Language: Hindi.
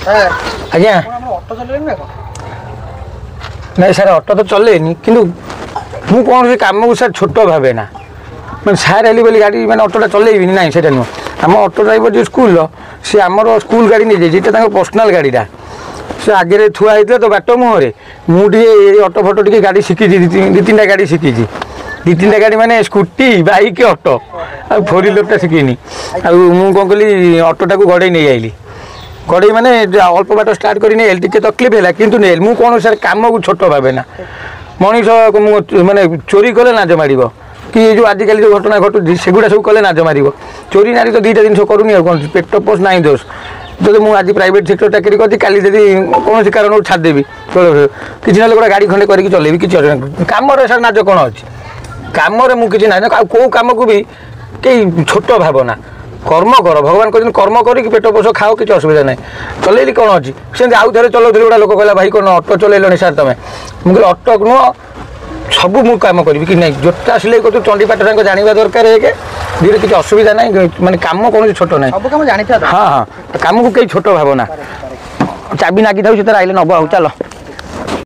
आज्ञा नहीं सर ऑटो तो चलेनी कि मु कौन कम को सर छोट भावे ना मैं सार हेली बोली गाड़ी मैंने ऑटोटा चलेबी ना से नुह आम ऑटो ड्राइवर जो स्कूल सी आमर स्कूल गाड़ी नहीं जाइए पर्सनाल गाड़ीटा से आगे थुआ होता तो बाट मुहर मुझे ऑटो फटो टी गाड़ी शिखी दी तीन गाड़ी शिखी दी तीन गाड़ी मैंने स्कूटी बाइक ऑटो आ फोर व्हीलरटा शिखीनी कौन कली ऑटोटा को गड़े नहीं आइली गड़े मैंने अल्प बाट स्टार्ट कर नहीं टे तकलीफ है कि नहीं मुझे कौन सर कम को छोट भावे ना मनीष माने चोरी कले नाज मार कि जो आजिकल जो घटना घटुची सेगुड़ा सब कले नाज मार चोरी नारी तो दुईटा जिन करूनी कौन पेट पोष ना दोष जो मुझे आज प्राइवेट सेक्टर चाकरी करती काली कौन कारण छाड़देवी किसी ना गोटे गाड़ी खंडे करके चलेबी कि कम सर नाज कौन अच्छी कम मुझे ना कौ कम को भी कई छोट भावना कर्म कर भगवान कहते कर्म कर पेट पोष खाओ किसी असुविधा ना चलेली कौन अच्छी से आउ थे चलाऊली गोटा लोक कहला भाई कौन ऑटो चल सार तुम मुझे ऑटो नुह सब मु कम करी कि नहीं जोटा सिलाई कर चंडीपाठ जानवा दरकार है धीरे किसी असुविधा ना माने कम कौन छोट ना हाँ हाँ कम को कई छोट भावना चाबी नागी था आइले नब चलो।